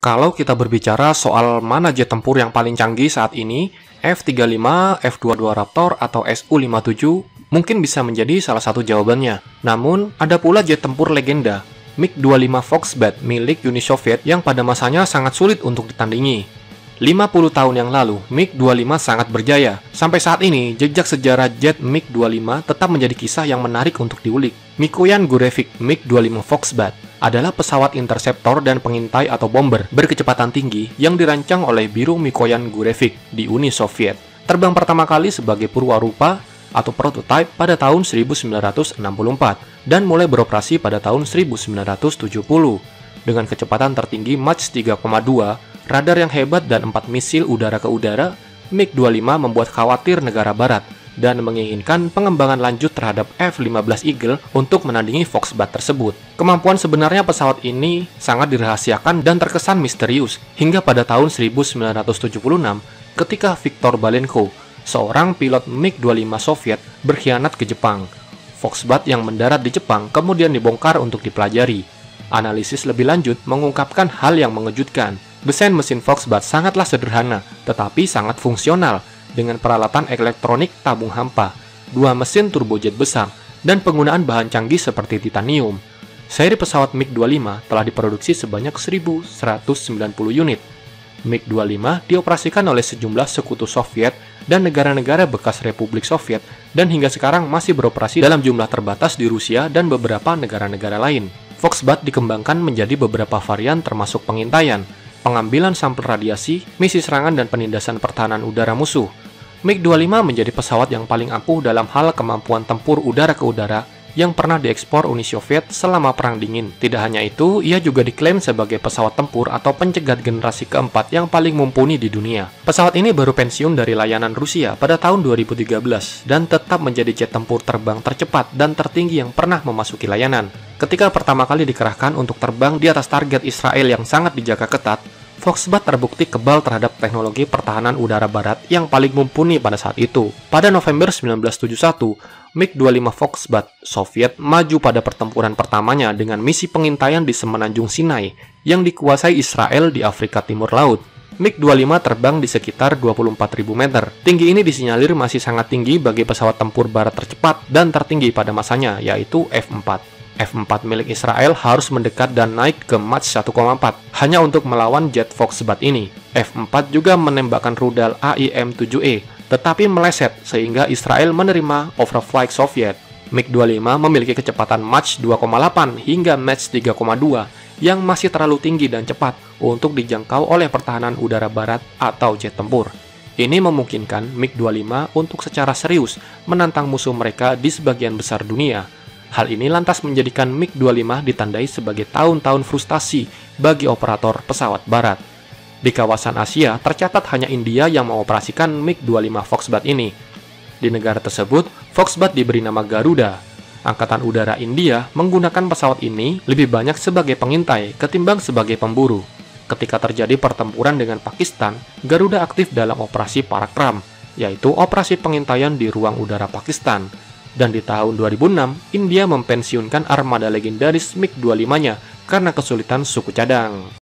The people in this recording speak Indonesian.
Kalau kita berbicara soal mana jet tempur yang paling canggih saat ini, F-35, F-22 Raptor, atau Su-57 mungkin bisa menjadi salah satu jawabannya. Namun, ada pula jet tempur legenda, MiG-25 Foxbat milik Uni Soviet yang pada masanya sangat sulit untuk ditandingi. 50 tahun yang lalu, MiG-25 sangat berjaya. Sampai saat ini, jejak sejarah jet MiG-25 tetap menjadi kisah yang menarik untuk diulik. Mikoyan Gurevich MiG-25 Foxbat adalah pesawat interseptor dan pengintai atau bomber berkecepatan tinggi yang dirancang oleh Biru Mikoyan Gurevich di Uni Soviet. Terbang pertama kali sebagai purwarupa atau prototipe pada tahun 1964 dan mulai beroperasi pada tahun 1970. Dengan kecepatan tertinggi Mach 3,2, radar yang hebat dan 4 misil udara ke udara, MiG-25 membuat khawatir negara barat dan menginginkan pengembangan lanjut terhadap F-15 Eagle untuk menandingi Foxbat tersebut. Kemampuan sebenarnya pesawat ini sangat dirahasiakan dan terkesan misterius hingga pada tahun 1976 ketika Viktor Balenko, seorang pilot MiG-25 Soviet, berkhianat ke Jepang. Foxbat yang mendarat di Jepang kemudian dibongkar untuk dipelajari. Analisis lebih lanjut mengungkapkan hal yang mengejutkan. Desain mesin Foxbat sangatlah sederhana, tetapi sangat fungsional, dengan peralatan elektronik tabung hampa, 2 mesin turbojet besar, dan penggunaan bahan canggih seperti titanium. Seri pesawat MiG-25 telah diproduksi sebanyak 1.190 unit. MiG-25 dioperasikan oleh sejumlah sekutu Soviet dan negara-negara bekas Republik Soviet dan hingga sekarang masih beroperasi dalam jumlah terbatas di Rusia dan beberapa negara-negara lain. Foxbat dikembangkan menjadi beberapa varian termasuk pengintaian, pengambilan sampel radiasi, misi serangan dan penindasan pertahanan udara musuh. MiG-25 menjadi pesawat yang paling ampuh dalam hal kemampuan tempur udara ke udara yang pernah diekspor Uni Soviet selama Perang Dingin. Tidak hanya itu, ia juga diklaim sebagai pesawat tempur atau pencegat generasi keempat yang paling mumpuni di dunia. Pesawat ini baru pensiun dari layanan Rusia pada tahun 2013 dan tetap menjadi jet tempur terbang tercepat dan tertinggi yang pernah memasuki layanan. Ketika pertama kali dikerahkan untuk terbang di atas target Israel yang sangat dijaga ketat, Foxbat terbukti kebal terhadap teknologi pertahanan udara barat yang paling mumpuni pada saat itu. Pada November 1971, MiG-25 Foxbat Soviet maju pada pertempuran pertamanya dengan misi pengintaian di Semenanjung Sinai yang dikuasai Israel di Afrika Timur Laut. MiG-25 terbang di sekitar 24.000 meter. Tinggi ini disinyalir masih sangat tinggi bagi pesawat tempur barat tercepat dan tertinggi pada masanya, yaitu F-4. F-4 milik Israel harus mendekat dan naik ke Mach 1,4 hanya untuk melawan jet Foxbat ini. F-4 juga menembakkan rudal AIM-7E, tetapi meleset sehingga Israel menerima overflight Soviet. MiG-25 memiliki kecepatan Mach 2,8 hingga Mach 3,2 yang masih terlalu tinggi dan cepat untuk dijangkau oleh pertahanan udara barat atau jet tempur. Ini memungkinkan MiG-25 untuk secara serius menantang musuh mereka di sebagian besar dunia. Hal ini lantas menjadikan MiG-25 ditandai sebagai tahun-tahun frustasi bagi operator pesawat barat. Di kawasan Asia, tercatat hanya India yang mengoperasikan MiG-25 Foxbat ini. Di negara tersebut, Foxbat diberi nama Garuda. Angkatan Udara India menggunakan pesawat ini lebih banyak sebagai pengintai ketimbang sebagai pemburu. Ketika terjadi pertempuran dengan Pakistan, Garuda aktif dalam operasi Parakram, yaitu operasi pengintaian di ruang udara Pakistan. Dan di tahun 2006, India mempensiunkan armada legendaris MiG-25-nya karena kesulitan suku cadang.